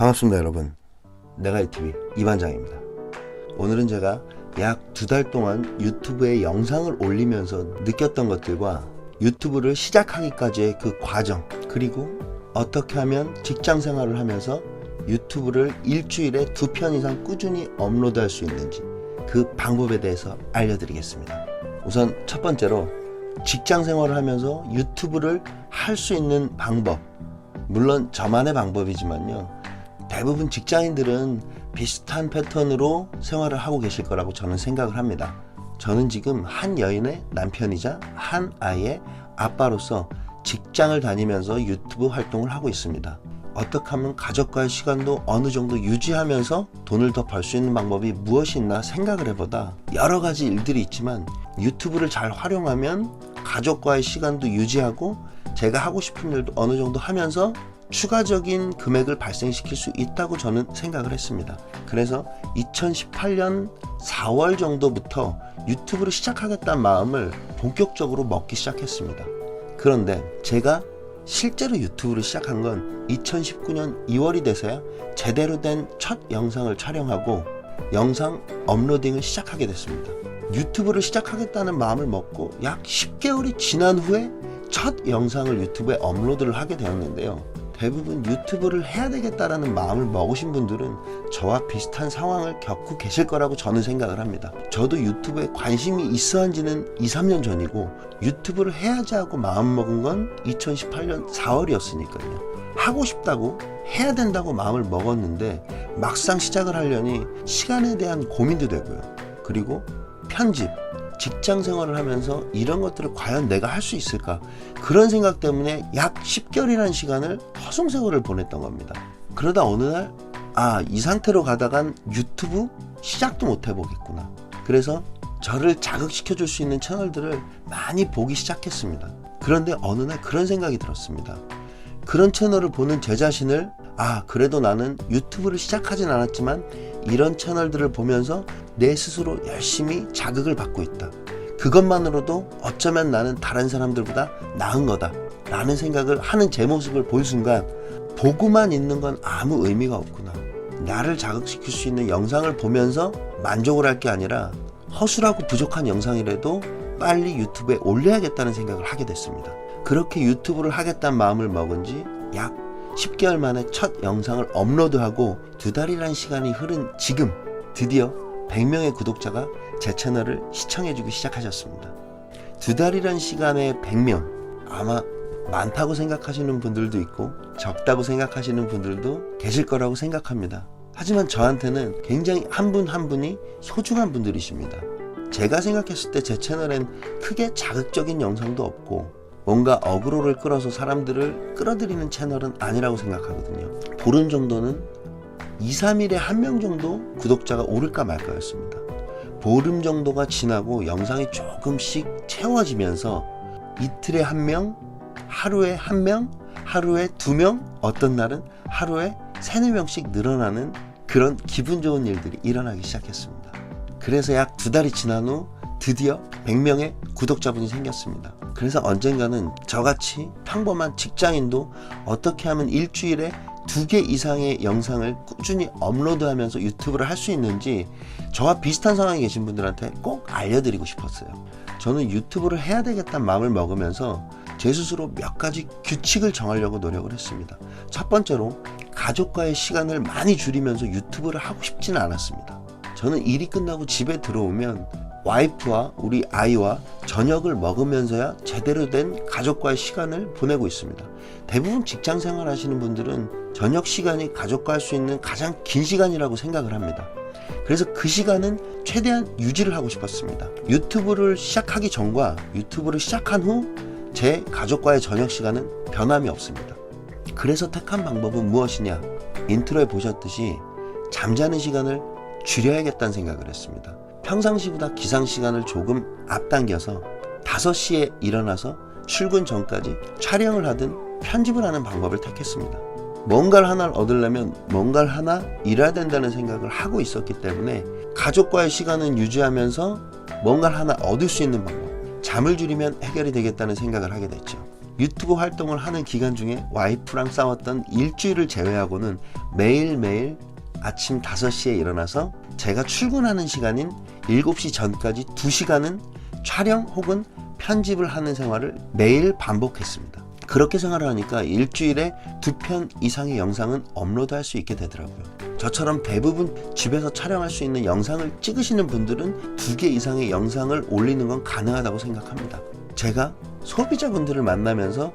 반갑습니다 여러분. 내가이TV 이반장입니다. 오늘은 제가 약 2달 동안 유튜브에 영상을 올리면서 느꼈던 것들과 유튜브를 시작하기까지의 그 과정, 그리고 어떻게 하면 직장 생활을 하면서 유튜브를 일주일에 2편 이상 꾸준히 업로드할 수 있는지 그 방법에 대해서 알려드리겠습니다. 우선 첫 번째로 직장 생활을 하면서 유튜브를 할 수 있는 방법, 물론 저만의 방법이지만요, 대부분 직장인들은 비슷한 패턴으로 생활을 하고 계실 거라고 저는 생각을 합니다. 저는 지금 한 여인의 남편이자 한 아이의 아빠로서 직장을 다니면서 유튜브 활동을 하고 있습니다. 어떻게 하면 가족과의 시간도 어느 정도 유지하면서 돈을 더 벌 수 있는 방법이 무엇이 있나 생각을 해보다 여러 가지 일들이 있지만 유튜브를 잘 활용하면 가족과의 시간도 유지하고 제가 하고 싶은 일도 어느 정도 하면서 추가적인 금액을 발생시킬 수 있다고 저는 생각을 했습니다. 그래서 2018년 4월 정도부터 유튜브를 시작하겠다는 마음을 본격적으로 먹기 시작했습니다. 그런데 제가 실제로 유튜브를 시작한 건 2019년 2월이 돼서야 제대로 된 첫 영상을 촬영하고 영상 업로딩을 시작하게 됐습니다. 유튜브를 시작하겠다는 마음을 먹고 약 10개월이 지난 후에 첫 영상을 유튜브에 업로드를 하게 되었는데요. 대부분 유튜브를 해야 되겠다라는 마음을 먹으신 분들은 저와 비슷한 상황을 겪고 계실 거라고 저는 생각을 합니다. 저도 유튜브에 관심이 있어 한 지는 2, 3년 전이고 유튜브를 해야지 하고 마음먹은 건 2018년 4월이었으니까요. 하고 싶다고 해야 된다고 마음을 먹었는데 막상 시작을 하려니 시간에 대한 고민도 되고요. 그리고 편집, 직장 생활을 하면서 이런 것들을 과연 내가 할 수 있을까? 그런 생각 때문에 약 10개월이라는 시간을 허송세월을 보냈던 겁니다. 그러다 어느 날 이 상태로 가다간 유튜브 시작도 못 해보겠구나. 그래서 저를 자극시켜 줄 수 있는 채널들을 많이 보기 시작했습니다. 그런데 어느 날 그런 생각이 들었습니다. 그런 채널을 보는 제 자신을 그래도 나는 유튜브를 시작하진 않았지만 이런 채널들을 보면서 내 스스로 열심히 자극을 받고 있다. 그것만으로도 어쩌면 나는 다른 사람들보다 나은 거다 라는 생각을 하는 제 모습을 볼 순간 보고만 있는 건 아무 의미가 없구나. 나를 자극시킬 수 있는 영상을 보면서 만족을 할 게 아니라 허술하고 부족한 영상이라도 빨리 유튜브에 올려야겠다는 생각을 하게 됐습니다. 그렇게 유튜브를 하겠다는 마음을 먹은 지 약 10개월 만에 첫 영상을 업로드하고 2달이라는 시간이 흐른 지금 드디어 100명의 구독자가 제 채널을 시청해주기 시작하셨습니다. 2달이라는 시간에 100명, 아마 많다고 생각하시는 분들도 있고 적다고 생각하시는 분들도 계실 거라고 생각합니다. 하지만 저한테는 굉장히 한 분 한 분이 소중한 분들이십니다. 제가 생각했을 때 제 채널엔 크게 자극적인 영상도 없고 뭔가 어그로를 끌어서 사람들을 끌어들이는 채널은 아니라고 생각하거든요. 보름 정도는 2, 3일에 1명 정도 구독자가 오를까 말까였습니다. 보름 정도가 지나고 영상이 조금씩 채워지면서 이틀에 1명, 하루에 1명, 하루에 2명, 어떤 날은 하루에 3, 4명씩 늘어나는 그런 기분 좋은 일들이 일어나기 시작했습니다. 그래서 약 2달이 지난 후 드디어 100명의 구독자분이 생겼습니다. 그래서 언젠가는 저같이 평범한 직장인도 어떻게 하면 일주일에 2개 이상의 영상을 꾸준히 업로드하면서 유튜브를 할 수 있는지 저와 비슷한 상황에 계신 분들한테 꼭 알려드리고 싶었어요. 저는 유튜브를 해야 되겠다는 마음을 먹으면서 제 스스로 몇 가지 규칙을 정하려고 노력을 했습니다. 첫 번째로 가족과의 시간을 많이 줄이면서 유튜브를 하고 싶지는 않았습니다. 저는 일이 끝나고 집에 들어오면 와이프와 우리 아이와 저녁을 먹으면서야 제대로 된 가족과의 시간을 보내고 있습니다. 대부분 직장 생활 하시는 분들은 저녁 시간이 가족과 할 수 있는 가장 긴 시간이라고 생각을 합니다. 그래서 그 시간은 최대한 유지를 하고 싶었습니다. 유튜브를 시작하기 전과 유튜브를 시작한 후 제 가족과의 저녁 시간은 변함이 없습니다. 그래서 택한 방법은 무엇이냐? 인트로에 보셨듯이 잠자는 시간을 줄여야겠다는 생각을 했습니다. 평상시보다 기상시간을 조금 앞당겨서 5시에 일어나서 출근 전까지 촬영을 하든 편집을 하는 방법을 택했습니다. 뭔가를 하나를 얻으려면 뭔가를 하나 잃어야 된다는 생각을 하고 있었기 때문에 가족과의 시간은 유지하면서 뭔가를 하나 얻을 수 있는 방법, 잠을 줄이면 해결이 되겠다는 생각을 하게 됐죠. 유튜브 활동을 하는 기간 중에 와이프랑 싸웠던 일주일을 제외하고는 매일매일 아침 5시에 일어나서 제가 출근하는 시간인 7시 전까지 2시간은 촬영 혹은 편집을 하는 생활을 매일 반복했습니다. 그렇게 생활을 하니까 일주일에 2편 이상의 영상은 업로드할 수 있게 되더라고요. 저처럼 대부분 집에서 촬영할 수 있는 영상을 찍으시는 분들은 2개 이상의 영상을 올리는 건 가능하다고 생각합니다. 제가 소비자분들을 만나면서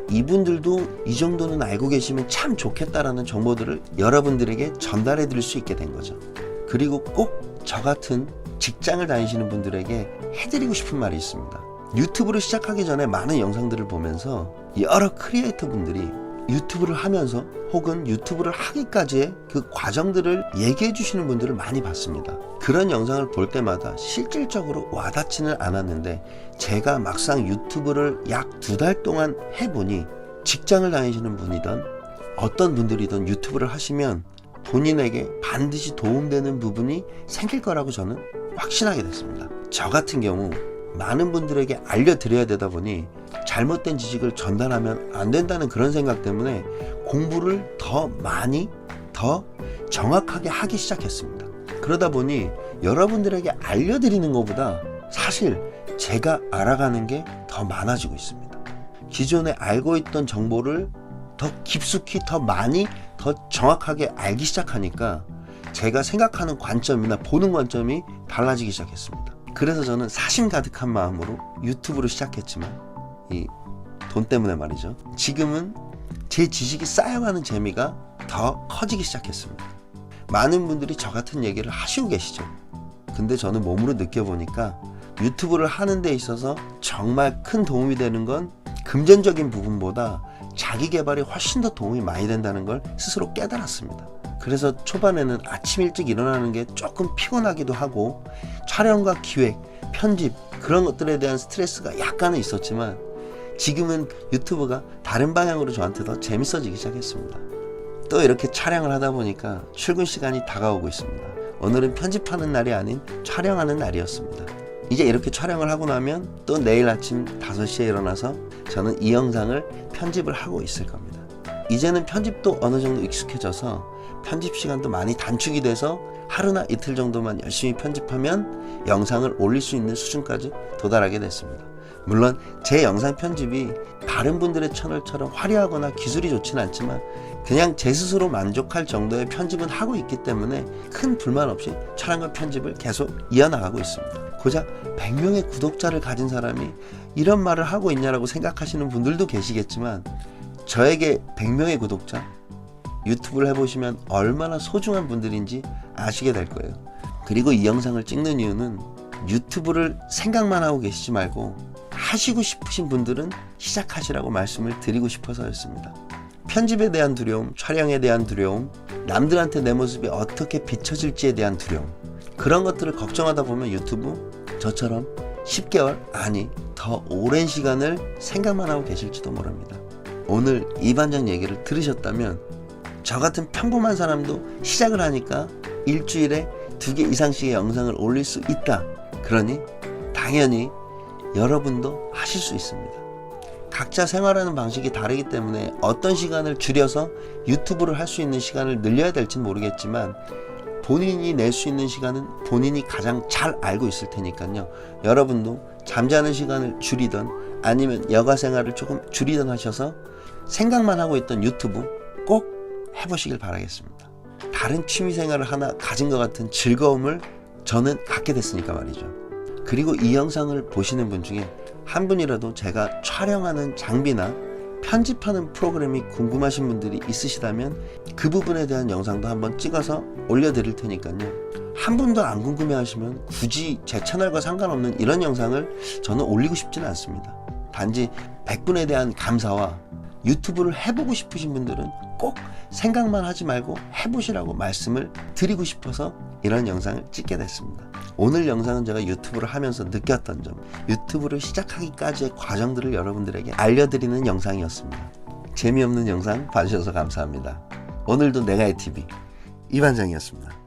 이분들도 이 정도는 알고 계시면 참 좋겠다라는 정보들을 여러분들에게 전달해 드릴 수 있게 된 거죠. 그리고 꼭 저 같은 직장을 다니시는 분들에게 해드리고 싶은 말이 있습니다. 유튜브를 시작하기 전에 많은 영상들을 보면서 여러 크리에이터 분들이 유튜브를 하면서 혹은 유튜브를 하기까지의 그 과정들을 얘기해 주시는 분들을 많이 봤습니다. 그런 영상을 볼 때마다 실질적으로 와닿지는 않았는데 제가 막상 유튜브를 약 2달 동안 해보니 직장을 다니시는 분이든 어떤 분들이든 유튜브를 하시면 본인에게 반드시 도움되는 부분이 생길 거라고 저는 확신하게 됐습니다. 저 같은 경우 많은 분들에게 알려드려야 되다 보니 잘못된 지식을 전달하면 안 된다는 그런 생각 때문에 공부를 더 많이 더 정확하게 하기 시작했습니다. 그러다 보니 여러분들에게 알려드리는 것보다 사실 제가 알아가는 게 더 많아지고 있습니다. 기존에 알고 있던 정보를 더 깊숙이 더 많이 더 정확하게 알기 시작하니까 제가 생각하는 관점이나 보는 관점이 달라지기 시작했습니다. 그래서 저는 사심 가득한 마음으로 유튜브를 시작했지만 이 돈 때문에 말이죠. 지금은 제 지식이 쌓여가는 재미가 더 커지기 시작했습니다. 많은 분들이 저 같은 얘기를 하시고 계시죠. 근데 저는 몸으로 느껴보니까 유튜브를 하는 데 있어서 정말 큰 도움이 되는 건 금전적인 부분보다 자기 개발에 훨씬 더 도움이 많이 된다는 걸 스스로 깨달았습니다. 그래서 초반에는 아침 일찍 일어나는 게 조금 피곤하기도 하고 촬영과 기획, 편집 그런 것들에 대한 스트레스가 약간은 있었지만 지금은 유튜브가 다른 방향으로 저한테 더 재밌어지기 시작했습니다. 또 이렇게 촬영을 하다 보니까 출근 시간이 다가오고 있습니다. 오늘은 편집하는 날이 아닌 촬영하는 날이었습니다. 이제 이렇게 촬영을 하고 나면 또 내일 아침 5시에 일어나서 저는 이 영상을 편집을 하고 있을 겁니다. 이제는 편집도 어느 정도 익숙해져서 편집 시간도 많이 단축이 돼서 하루나 이틀 정도만 열심히 편집하면 영상을 올릴 수 있는 수준까지 도달하게 됐습니다. 물론 제 영상 편집이 다른 분들의 채널처럼 화려하거나 기술이 좋지는 않지만 그냥 제 스스로 만족할 정도의 편집은 하고 있기 때문에 큰 불만 없이 촬영과 편집을 계속 이어나가고 있습니다. 고작 100명의 구독자를 가진 사람이 이런 말을 하고 있냐라고 생각하시는 분들도 계시겠지만 저에게 100명의 구독자, 유튜브를 해보시면 얼마나 소중한 분들인지 아시게 될 거예요. 그리고 이 영상을 찍는 이유는 유튜브를 생각만 하고 계시지 말고 하시고 싶으신 분들은 시작하시라고 말씀을 드리고 싶어서였습니다. 편집에 대한 두려움, 촬영에 대한 두려움, 남들한테 내 모습이 어떻게 비춰질지에 대한 두려움, 그런 것들을 걱정하다 보면 유튜브 저처럼 10개월 아니 더 오랜 시간을 생각만 하고 계실지도 모릅니다. 오늘 이 반장 얘기를 들으셨다면 저 같은 평범한 사람도 시작을 하니까 일주일에 2개 이상씩의 영상을 올릴 수 있다. 그러니 당연히 여러분도 하실 수 있습니다. 각자 생활하는 방식이 다르기 때문에 어떤 시간을 줄여서 유튜브를 할 수 있는 시간을 늘려야 될지는 모르겠지만 본인이 낼 수 있는 시간은 본인이 가장 잘 알고 있을 테니까요. 여러분도 잠자는 시간을 줄이든 아니면 여가 생활을 조금 줄이든 하셔서 생각만 하고 있던 유튜브 꼭 해보시길 바라겠습니다. 다른 취미 생활을 하나 가진 것 같은 즐거움을 저는 갖게 됐으니까 말이죠. 그리고 이 영상을 보시는 분 중에 한 분이라도 제가 촬영하는 장비나 편집하는 프로그램이 궁금하신 분들이 있으시다면 그 부분에 대한 영상도 한번 찍어서 올려드릴 테니까요. 한 분도 안 궁금해 하시면 굳이 제 채널과 상관없는 이런 영상을 저는 올리고 싶지는 않습니다. 단지 100분에 대한 감사와 유튜브를 해보고 싶으신 분들은 꼭 생각만 하지 말고 해보시라고 말씀을 드리고 싶어서 이런 영상을 찍게 됐습니다. 오늘 영상은 제가 유튜브를 하면서 느꼈던 점, 유튜브를 시작하기까지의 과정들을 여러분들에게 알려드리는 영상이었습니다. 재미없는 영상 봐주셔서 감사합니다. 오늘도 내가의 TV 이반장이었습니다.